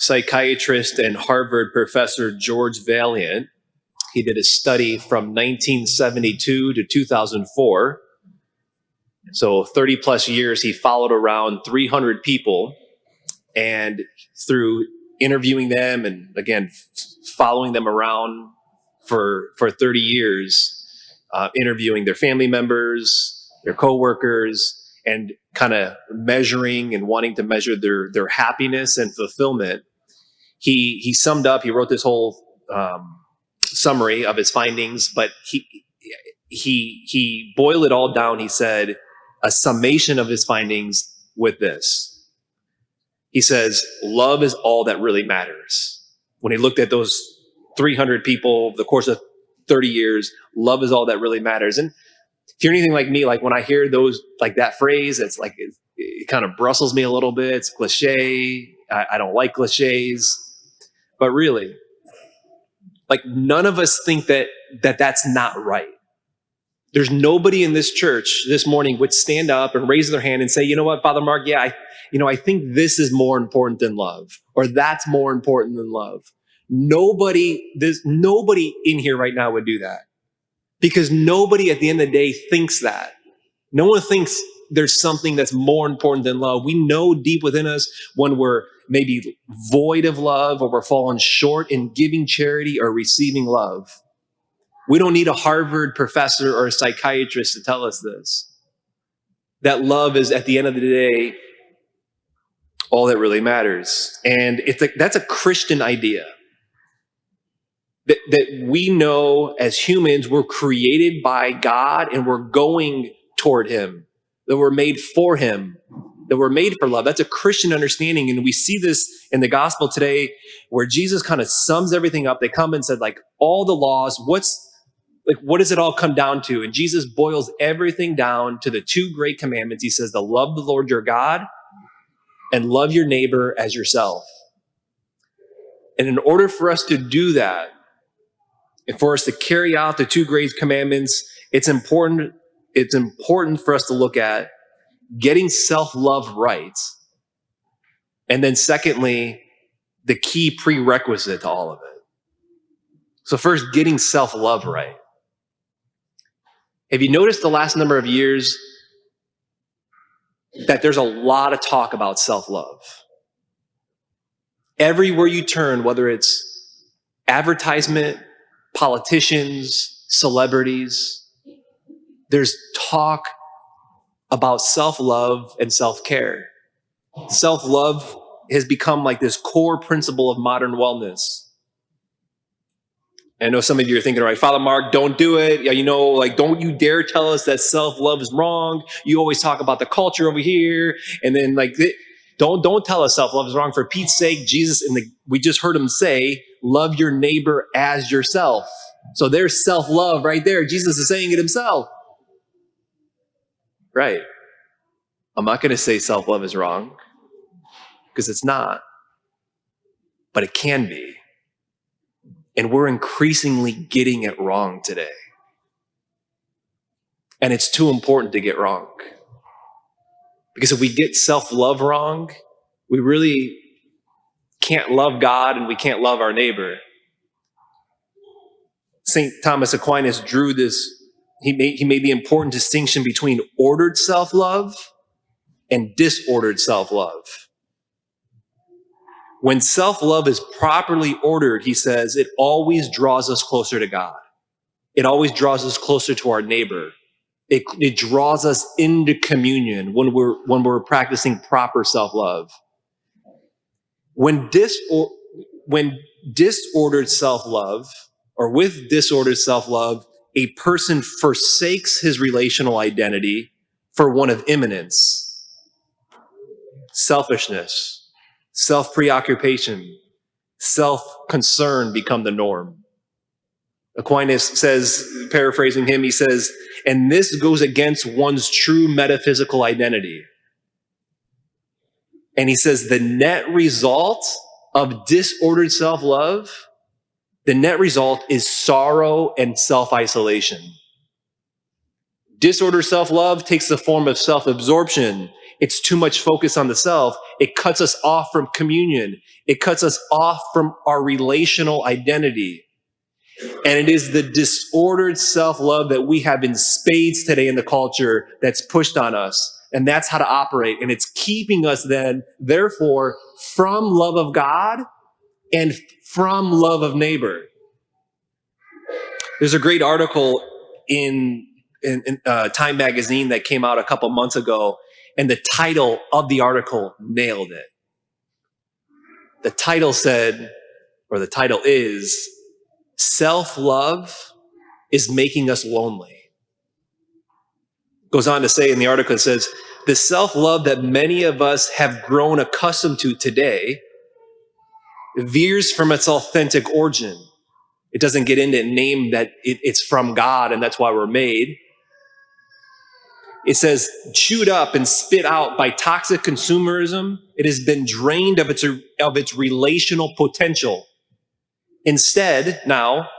psychiatrist and Harvard professor George Valiant. He did a study from 1972 to 2004. So 30 plus years, he followed around 300 people, and through interviewing them and again, following them around for 30 years, interviewing their family members, their coworkers, and kind of measuring and wanting to measure their happiness and fulfillment. He summed up, he wrote this whole summary of his findings, but he boiled it all down. He said a summation of his findings with this. He says, love is all that really matters. When he looked at those 300 people over the course of 30 years, love is all that really matters. And if you're anything like me, like when I hear those, like that phrase, it's like, it kind of brustles me a little bit. It's cliche. I don't like cliches, but really, like none of us think that's not right. There's nobody in this church this morning would stand up and raise their hand and say, you know what, Father Mark, yeah, I think this is more important than love, or that's more important than love. Nobody in here right now would do that, because nobody at the end of the day thinks that. No one thinks there's something that's more important than love. We know deep within us when we're maybe void of love, or we're falling short in giving charity or receiving love. We don't need a Harvard professor or a psychiatrist to tell us this. That love is, at the end of the day, all that really matters. And that's a Christian idea. That we know as humans, we're created by God and we're going toward Him. That we're made for Him. That we're made for love. That's a Christian understanding. And we see this in the gospel today, where Jesus kind of sums everything up. They come and said, like, all the laws, what does it all come down to? And Jesus boils everything down to the two great commandments. He says to love the Lord your God and love your neighbor as yourself. And in order for us to do that, and for us to carry out the two great commandments, it's important for us to look at getting self-love right. And then secondly, the key prerequisite to all of it. So first, getting self-love right. Have you noticed the last number of years that there's a lot of talk about self-love? Everywhere you turn, whether it's advertisement, politicians, celebrities, there's talk about self-love and self-care. Self-love has become like this core principle of modern wellness. I know some of you are thinking, all right, Father Mark, don't do it. Yeah, don't you dare tell us that self-love is wrong. You always talk about the culture over here. And then don't tell us self-love is wrong. For Pete's sake, Jesus, we just heard him say, love your neighbor as yourself. So there's self-love right there. Jesus is saying it himself. Right. I'm not going to say self-love is wrong, because it's not. But it can be. And we're increasingly getting it wrong today. And it's too important to get wrong. Because if we get self-love wrong, we really can't love God and we can't love our neighbor. St. Thomas Aquinas drew this, he made the important distinction between ordered self-love and disordered self-love. When self-love is properly ordered, he says, it always draws us closer to God. It always draws us closer to our neighbor. It draws us into communion when we're practicing proper self-love. When disordered self-love, or with disordered self-love, a person forsakes his relational identity for one of immanence, selfishness, self-preoccupation, self-concern become the norm. Aquinas says, paraphrasing him, he says, and this goes against one's true metaphysical identity. And he says the net result of disordered self-love, the net result is sorrow and self-isolation. Disordered self-love takes the form of self-absorption. It's too much focus on the self. It cuts us off from communion. It cuts us off from our relational identity. And it is the disordered self-love that we have in spades today in the culture that's pushed on us. And that's how to operate. And it's keeping us then, therefore, from love of God and from love of neighbor. There's a great article in Time magazine that came out a couple months ago, and the title of the article nailed it. The title said, or the title is, Self-love is making us lonely. Goes on to say in the article, it says, the self-love that many of us have grown accustomed to today veers from its authentic origin. It doesn't get into name that it's from God and that's why we're made. It says, chewed up and spit out by toxic consumerism, it has been drained of its relational potential. Instead, now,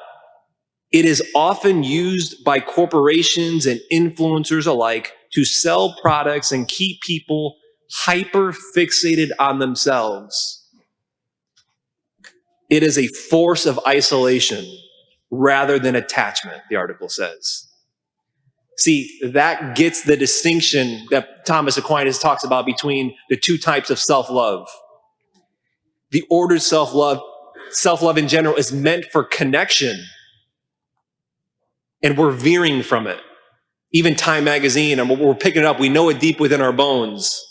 it is often used by corporations and influencers alike to sell products and keep people hyper fixated on themselves. It is a force of isolation rather than attachment, the article says. See, that gets the distinction that Thomas Aquinas talks about between the two types of self-love. The ordered self-love in general is meant for connection, and we're veering from it. Even Time magazine, and we're picking it up, we know it deep within our bones.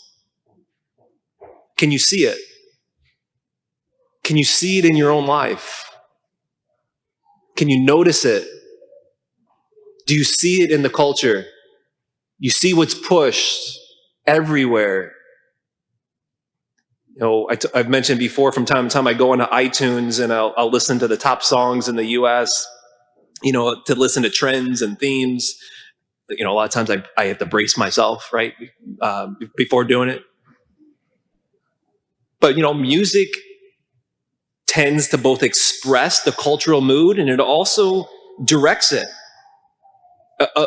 Can you see it? Can you see it in your own life? Can you notice it? Do you see it in the culture? You see what's pushed everywhere. You know, I've mentioned before, from time to time, I go into iTunes and I'll listen to the top songs in the U.S., you know, to listen to trends and themes. You know, a lot of times I have to brace myself, right, before doing it. But, you know, music tends to both express the cultural mood and it also directs it.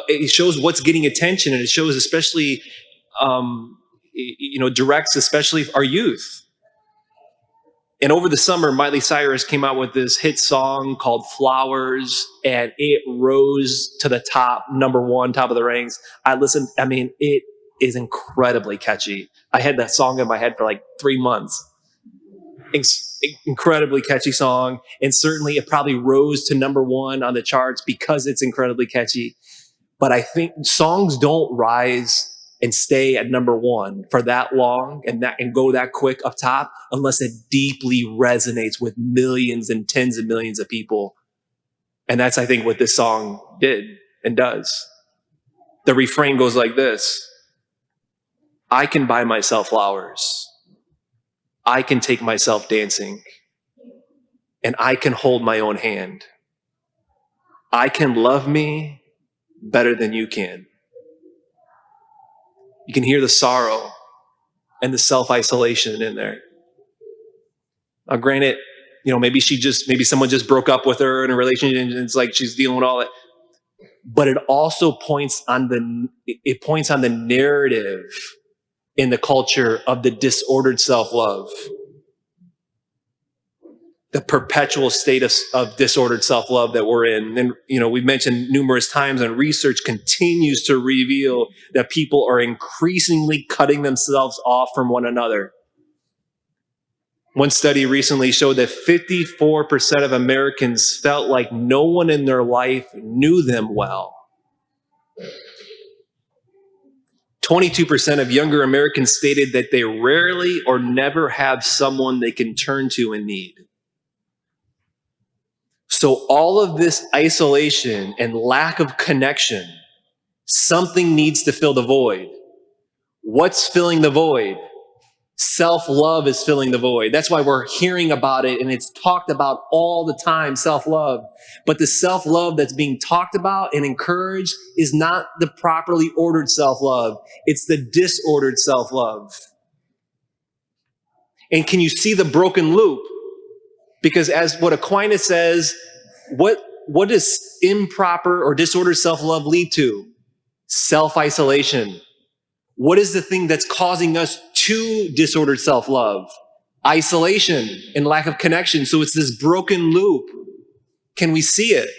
It shows what's getting attention, and it shows especially, directs especially our youth. And over the summer, Miley Cyrus came out with this hit song called Flowers, and it rose to the top, number one, top of the ranks. It is incredibly catchy. I had that song in my head for like 3 months. Incredibly catchy song, and certainly it probably rose to number one on the charts because it's incredibly catchy. But I think songs don't rise and stay at number one for that long and go that quick up top unless it deeply resonates with millions and tens of millions of people. And that's, I think, what this song did and does. The refrain goes like this: I can buy myself flowers. I can take myself dancing. And I can hold my own hand. I can love me better than you can. You can hear the sorrow and the self-isolation in there. Now, granted, you know, maybe someone just broke up with her in a relationship and it's like she's dealing with all that. But it also points on the narrative in the culture of the disordered self-love. The perpetual state of disordered self-love that we're in. And, you know, we've mentioned numerous times, and research continues to reveal that people are increasingly cutting themselves off from one another. One study recently showed that 54% of Americans felt like no one in their life knew them well. 22% of younger Americans stated that they rarely or never have someone they can turn to in need. So all of this isolation and lack of connection, something needs to fill the void. What's filling the void? Self-love is filling the void. That's why we're hearing about it, and it's talked about all the time, self-love. But the self-love that's being talked about and encouraged is not the properly ordered self-love. It's the disordered self-love. And can you see the broken loop? Because as what Aquinas says, what does improper or disordered self-love lead to? Self-isolation. What is the thing that's causing us to disordered self-love? Isolation and lack of connection. So it's this broken loop. Can we see it?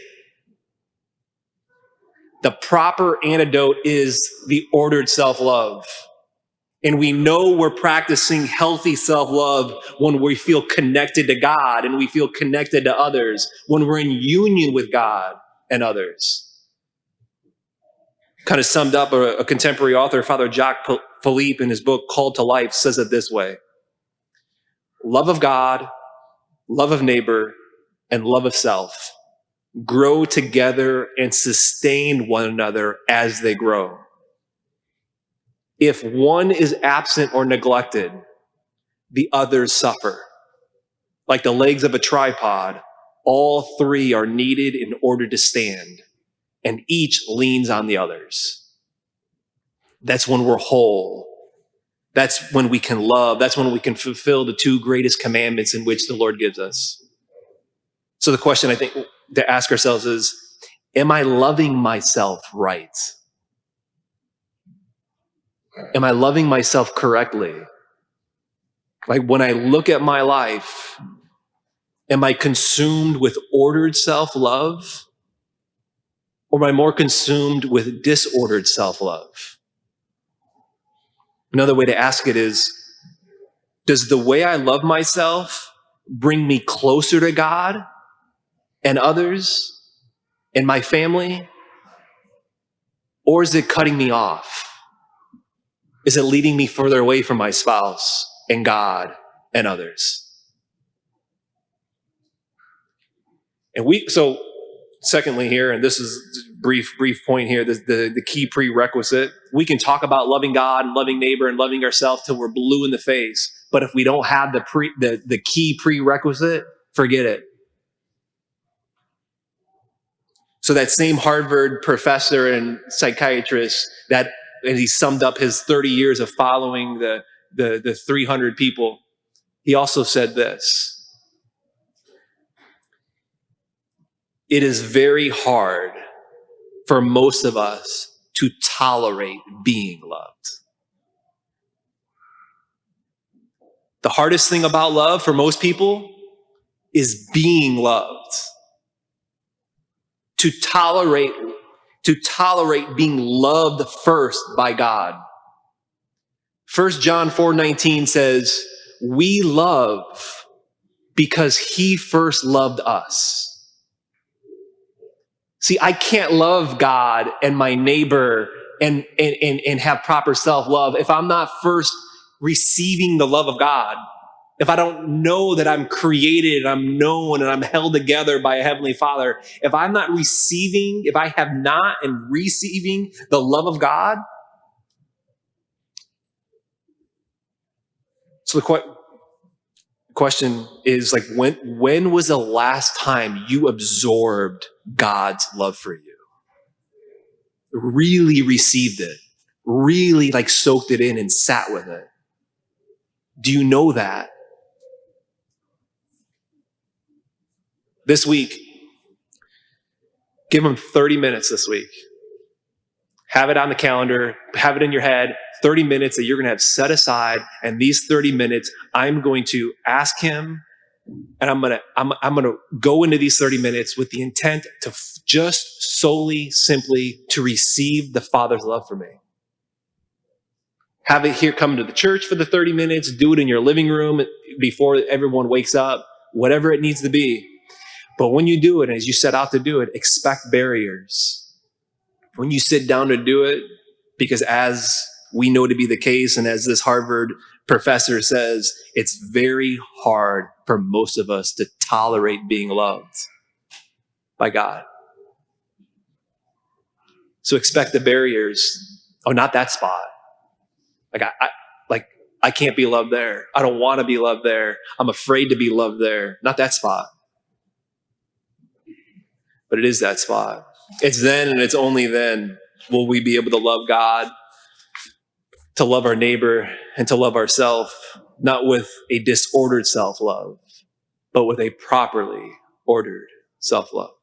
The proper antidote is the ordered self-love. And we know we're practicing healthy self-love when we feel connected to God and we feel connected to others, when we're in union with God and others. Kind of summed up, a contemporary author, Father Jacques Philippe, in his book Called to Life, says it this way: love of God, love of neighbor, and love of self grow together and sustain one another as they grow. If one is absent or neglected, the others suffer. Like the legs of a tripod, all three are needed in order to stand, and each leans on the others. That's when we're whole. That's when we can love. That's when we can fulfill the two greatest commandments in which the Lord gives us. So the question I think to ask ourselves is, am I loving myself right? Am I loving myself correctly? Like when I look at my life, am I consumed with ordered self-love? Or am I more consumed with disordered self-love? Another way to ask it is, does the way I love myself bring me closer to God and others and my family? Or is it cutting me off? Is it leading me further away from my spouse and God and others? So secondly here, and this is a brief point here, the key prerequisite, we can talk about loving God and loving neighbor and loving ourselves till we're blue in the face. But if we don't have the key prerequisite, forget it. So that same Harvard professor and psychiatrist and he summed up his 30 years of following the 300 people. He also said this: it is very hard for most of us to tolerate being loved. The hardest thing about love for most people is being loved. To tolerate being loved first by God. 1 John 4:19 says, we love because he first loved us. See, I can't love God and my neighbor and have proper self-love if I'm not first receiving the love of God. If I don't know that I'm created, I'm known, and I'm held together by a heavenly Father, if I have not and receiving the love of God. So the question is, like, when was the last time you absorbed God's love for you? Really received it, really like soaked it in and sat with it. Do you know that? This week, give them 30 minutes this week. Have it on the calendar, have it in your head, 30 minutes that you're going to have set aside. And these 30 minutes, I'm going to ask him, and I'm going to go into these 30 minutes with the intent to just solely, simply to receive the Father's love for me. Have it here, come to the church for the 30 minutes, do it in your living room before everyone wakes up, whatever it needs to be. But when you do it, as you set out to do it, expect barriers. When you sit down to do it, because as we know to be the case, and as this Harvard professor says, it's very hard for most of us to tolerate being loved by God. So expect the barriers. Oh, not that spot. I can't be loved there. I don't want to be loved there. I'm afraid to be loved there. Not that spot. But it is that spot. It's then and it's only then will we be able to love God, to love our neighbor, and to love ourselves, not with a disordered self-love, but with a properly ordered self-love.